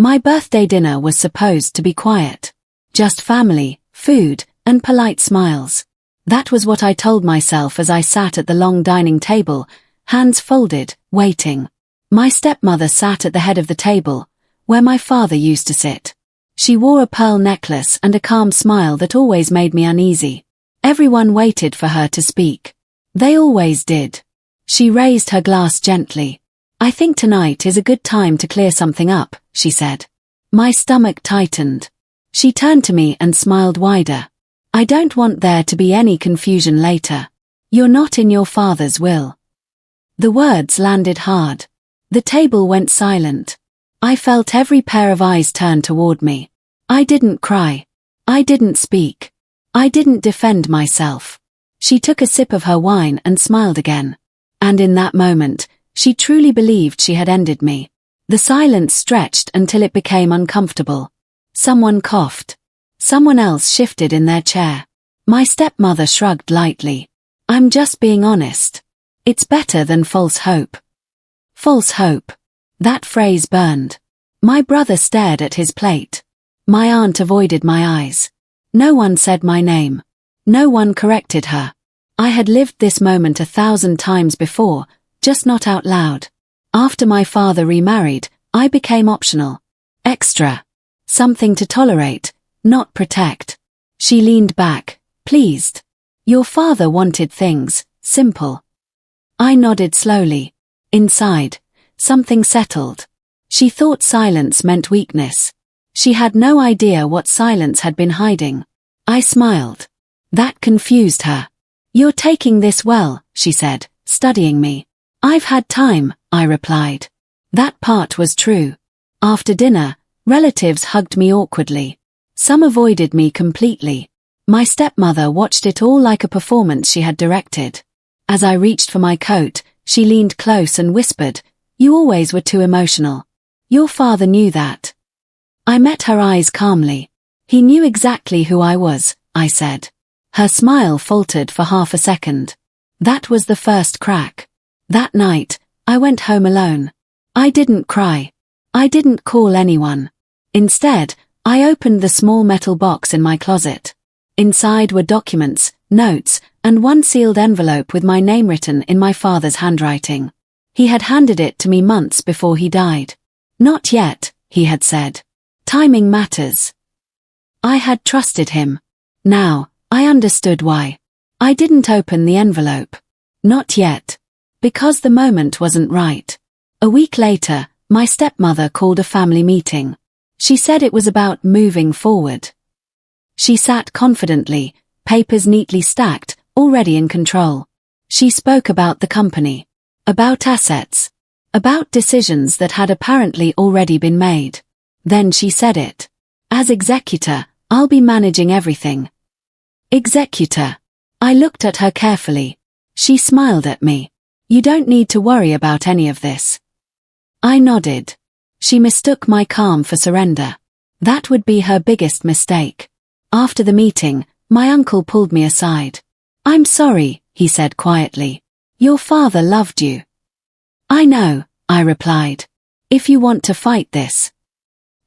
My birthday dinner was supposed to be quiet. Just family, food, and polite smiles. That was what I told myself as I sat at the long dining table, hands folded, waiting. My stepmother sat at the head of the table, where my father used to sit. She wore a pearl necklace and a calm smile that always made me uneasy. Everyone waited for her to speak. They always did. She raised her glass gently. "I think tonight is a good time to clear something up," she said. My stomach tightened. She turned to me and smiled wider. "I don't want there to be any confusion later. You're not in your father's will." The words landed hard. The table went silent. I felt every pair of eyes turn toward me. I didn't cry. I didn't speak. I didn't defend myself. She took a sip of her wine and smiled again. And in that moment, she truly believed she had ended me. The silence stretched until it became uncomfortable. Someone coughed. Someone else shifted in their chair. My stepmother shrugged lightly. "I'm just being honest. It's better than false hope." False hope. That phrase burned. My brother stared at his plate. My aunt avoided my eyes. No one said my name. No one corrected her. I had lived this moment 1,000 times before, just not out loud. After my father remarried, I became optional. Extra. Something to tolerate, not protect. She leaned back, pleased. "Your father wanted things simple." I nodded slowly. Inside, something settled. She thought silence meant weakness. She had no idea what silence had been hiding. I smiled. That confused her. "You're taking this well," she said, studying me. "I've had time," I replied. That part was true. After dinner, relatives hugged me awkwardly. Some avoided me completely. My stepmother watched it all like a performance she had directed. As I reached for my coat, she leaned close and whispered, "You always were too emotional. Your father knew that." I met her eyes calmly. "He knew exactly who I was," I said. Her smile faltered for half a second. That was the first crack. That night, I went home alone. I didn't cry. I didn't call anyone. Instead, I opened the small metal box in my closet. Inside were documents, notes, and one sealed envelope with my name written in my father's handwriting. He had handed it to me months before he died. "Not yet," he had said. "Timing matters." I had trusted him. Now, I understood why. I didn't open the envelope. Not yet. Because the moment wasn't right. A week later, my stepmother called a family meeting. She said it was about moving forward. She sat confidently, papers neatly stacked, already in control. She spoke about the company. About assets. About decisions that had apparently already been made. Then she said it. "As executor, I'll be managing everything." Executor. I looked at her carefully. She smiled at me. "You don't need to worry about any of this." I nodded. She mistook my calm for surrender. That would be her biggest mistake. After the meeting, my uncle pulled me aside. "I'm sorry," he said quietly. "Your father loved you." "I know," I replied. "If you want to fight this."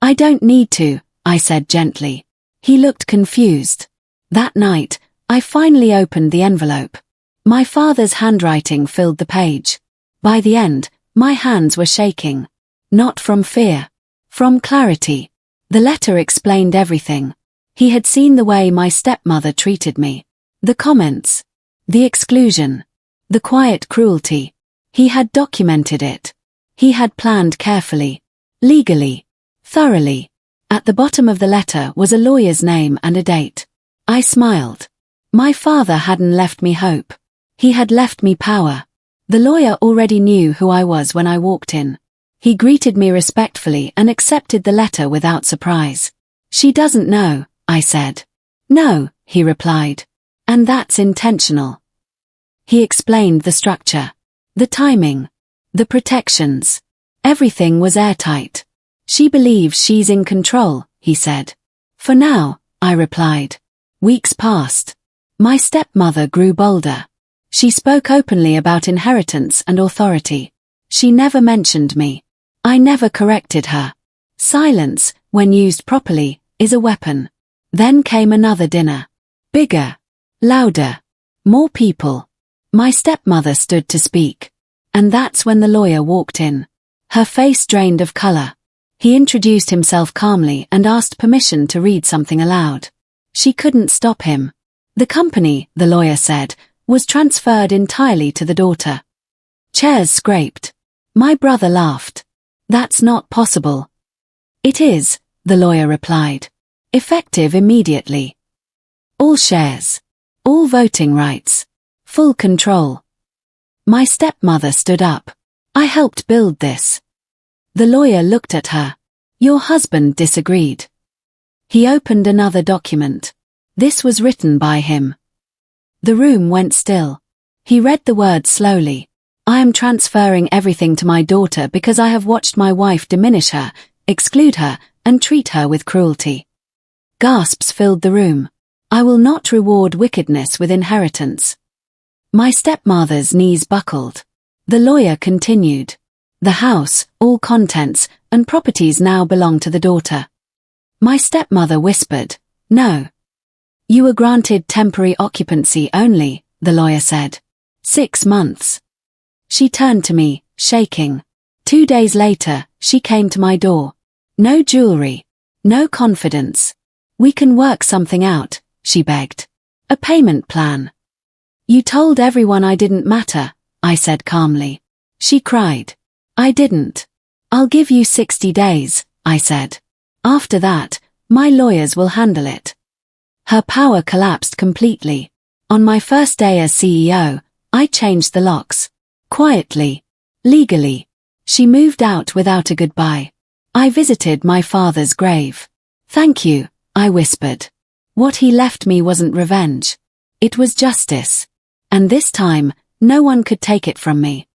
"I don't need to," I said gently. He looked confused. That night, I finally opened the envelope. My father's handwriting filled the page. By the end, my hands were shaking. Not from fear. From clarity. The letter explained everything. He had seen the way my stepmother treated me. The comments. The exclusion. The quiet cruelty. He had documented it. He had planned carefully. Legally. Thoroughly. At the bottom of the letter was a lawyer's name and a date. I smiled. My father hadn't left me hope. He had left me power. The lawyer already knew who I was when I walked in. He greeted me respectfully and accepted the letter without surprise. "She doesn't know," I said. "No," he replied. "And that's intentional." He explained the structure. The timing. The protections. Everything was airtight. "She believes she's in control," he said. "For now," I replied. Weeks passed. My stepmother grew bolder. She spoke openly about inheritance and authority. She never mentioned me. I never corrected her. Silence, when used properly, is a weapon. Then came another dinner. Bigger. Louder. More people. My stepmother stood to speak. And that's when the lawyer walked in. Her face drained of color. He introduced himself calmly and asked permission to read something aloud. She couldn't stop him. The company, the lawyer said, was transferred entirely to the daughter. Chairs scraped. My brother laughed. That's not possible. It is, the lawyer replied. Effective immediately. All shares. All voting rights. Full control. My stepmother stood up. I helped build this. The lawyer looked at her. Your husband disagreed. He opened another document. This was written by him. The room went still. He read the words slowly. I am transferring everything to my daughter because I have watched my wife diminish her, exclude her, and treat her with cruelty. Gasps filled the room. I will not reward wickedness with inheritance. My stepmother's knees buckled. The lawyer continued. The house, all contents, and properties now belong to the daughter. My stepmother whispered, No. You were granted temporary occupancy only, the lawyer said. 6 months. She turned to me, shaking. 2 days later, she came to my door. No jewelry. No confidence. We can work something out, she begged. A payment plan. You told everyone I didn't matter, I said calmly. She cried. I didn't. I'll give you 60 days, I said. After that, my lawyers will handle it. Her power collapsed completely. On my first day as CEO, I changed the locks. Quietly. Legally. She moved out without a goodbye. I visited my father's grave. Thank you, I whispered. What he left me wasn't revenge. It was justice. And this time, no one could take it from me.